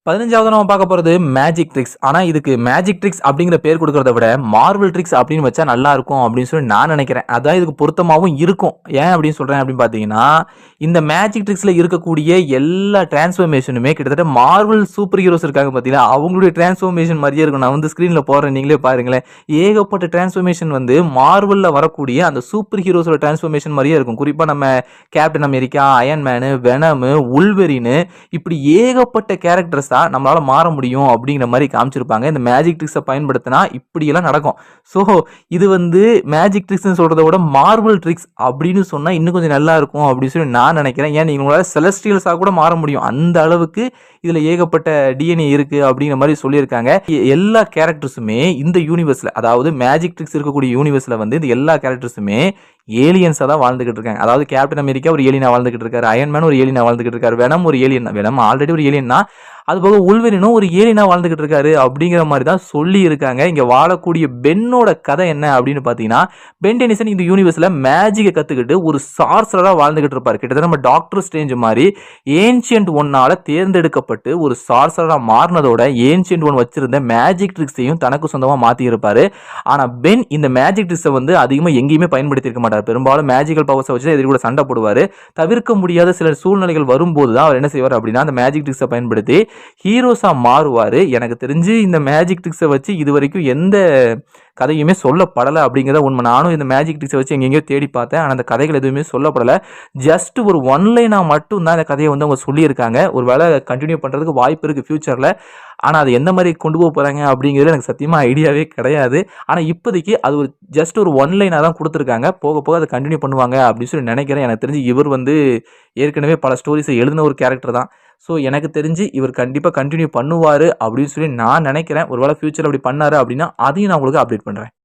15வது நம்ம பார்க்க போறது மேஜிக் ட்ரிக்ஸ். ஆனா இதுக்கு மேஜிக் ட்ரிக்ஸ் அப்படிங்கிற பேர் குடுக்கறத விட, மார்வெல் ட்ரிக்ஸ் அப்படின்னு வச்சா நல்லா இருக்கும் அப்படின்னு சொல்லி நான் நினைக்கிறேன். அதான் இதுக்கு பொருத்தமாவும் இருக்கும். ஏன் அப்படின்னு சொல்றேன் அப்படின்னு பார்த்தீங்கன்னா, இந்த மேஜிக் ட்ரிக்ஸ்ல இருக்கக்கூடிய எல்லா டிரான்ஸ்ஃபர்மேஷனுமே கிட்டத்தட்ட மார்வெல் சூப்பர் ஹீரோஸ் இருக்காங்க பார்த்தீங்களா, அவங்களுடைய டிரான்ஸ்ஃபர்மேஷன் மாரியே இருக்கும். நான் வந்து ஸ்க்ரீன்ல போடுறேன் நீங்களே பாருங்களேன். ஏகப்பட்ட டிரான்ஸ்ஃபர்மேஷன் வந்து மார்வெல்ல வரக்கூடிய அந்த சூப்பர் ஹீரோஸோட டிரான்ஸ்ஃபர்மேஷன் மாரியே இருக்கும். குறிப்பா நம்ம கேப்டன் அமெரிக்கா, அயர்ன் மேனு, வெனமு, வுல்வெரினு இப்படி ஏகப்பட்ட கேரக்டர்ஸ் தான் நம்மளால மாற முடியும் அப்படிங்கிற மாதிரி காமிச்சிருப்பாங்க. இந்த மேஜிக் ட்ரிக்ஸை பயன்படுத்தினா இப்படியெல்லாம் நடக்கும். ஸோ இது வந்து மேஜிக் ட்ரிக்ஸ்னு சொல்றத விட மார்வல் ட்ரிக்ஸ் அப்படின்னு சொன்னா இன்னும் கொஞ்சம் நல்லா இருக்கும் அப்படின்னு சொல்லி நான் நினைக்கிறேன். ஏன் நீங்க உங்களால செலஸ்டியல்ஸாக கூட மாற முடியும். அந்த அளவுக்கு இதுல ஏகப்பட்ட டிஎன்ஏ இருக்கு அப்படிங்கிற மாதிரி சொல்லியிருக்காங்க. எல்லா கேரக்டர்ஸுமே இந்த யூனிவர்ஸ்ல, அதாவது மேஜிக் ட்ரிக்ஸ் இருக்கக்கூடிய யூனிவர்ஸ்ல வந்து இந்த எல்லா கேரக்டர்ஸுமே ஏலியன்ஸா தான் வாழ்ந்துகிட்டு இருக்காங்க. அதாவது கேப்டன் அமெரிக்கா ஒரு ஏலியனா வாழ்ந்துகிட்டு இருக்காரு, அயர்ன் மேன் ஒரு ஏலியனா வாழ்ந்துகிட்டு இருக்காரு, வெனம் ஒரு ஏலியன், வெனம் ஆல்ரெடி ஒரு ஏலியன் தான். அது போக உல்வெரினும் ஒரு ஏலியனா வாழ்ந்துகிட்டு இருக்காரு அப்படிங்கிற மாதிரி தான் சொல்லி இருக்காங்க. இங்க வாழக்கூடிய பென்னோட கதை என்ன அப்படின்னு பாத்தீங்கன்னா, பென் டெனிசன் இந்த யூனிவர்ஸ்ல மேஜிக்கை கத்துக்கிட்டு ஒரு சார்சரா வாழ்ந்துகிட்டு இருப்பாரு. கிட்டத்தட்ட நம்ம டாக்டர் ஸ்ட்ரேஞ்ச் மாதிரி ஏன்ஷியன்ட் ஒன்னால தேர்ந்தெடுக்கப்பட்டு ஒரு சார்சரா மாறினதோட ஏன்ஷியன்ட் ஒன் வச்சிருந்த மேஜிக் ட்ரிக்ஸையும் தனக்கு சொந்தமா மாத்தி இருப்பாரு. ஆனா பென் இந்த மேஜிக் ட்ரிக்ஸை வந்து அதிகமா எங்கேயுமே பயன்படுத்தி இருக்க மாட்டார். பெரும்பாலும் மேஜிக்கல் பவர்ஸை வச்சு எதிரி கூட சண்டை போடுவாரு. தவிர்க்க முடியாத சில சூழ்நிலைகள் வரும்போது தான் அவர் என்ன செய்வார் அப்படின்னா, அந்த மேஜிக் ட்ரிக்ஸை பயன்படுத்தி ஹீரோஸா மாறுவாரு. எனக்கு தெரிஞ்சு இந்த மேஜிக் ட்ரிக்ஸை வச்சு இது வரைக்கும் எந்த கதையுமே சொல்லப்படலை அப்படிங்கிறத உண்மை. நானும் இந்த மேஜிக் ட்ரிக்ஸை வச்சு எங்கெங்கேயோ தேடி பார்த்தேன். ஆனால் அந்த கதைகள் எதுவுமே சொல்லப்படலை. ஜஸ்ட் ஒரு ஒன்லைனா மட்டும் தான் இந்த கதையை வந்து அவங்க சொல்லியிருக்காங்க. ஒரு வேளை கண்டினியூ பண்ணுறதுக்கு வாய்ப்பு இருக்குது ஃபியூச்சரில். ஆனால் அது எந்த மாதிரி கொண்டு போக போகிறாங்க அப்படிங்கிறது எனக்கு சத்தியமாக ஐடியாவே கிடையாது. ஆனால் இப்போதைக்கு அது ஒரு ஜஸ்ட் ஒரு ஒன்லைனாக தான் கொடுத்துருக்காங்க. போக போக அதை கண்டினியூ பண்ணுவாங்க அப்படின்னு சொல்லி நினைக்கிறேன். எனக்கு தெரிஞ்சு இவர் வந்து ஏற்கனவே பல ஸ்டோரிஸை எழுதின ஒரு கேரக்டர் தான். ஸோ எனக்கு தெரிஞ்சு இவர் கண்டிப்பாக கண்டினியூ பண்ணுவார் அப்படின்னு சொல்லி நான் நினைக்கிறேன். ஒருவேளை ஃபியூச்சர் அப்படி பண்ணாரு அப்படின்னா அதையும் நான் உங்களுக்கு அப்டேட் பண்ணுறேன்.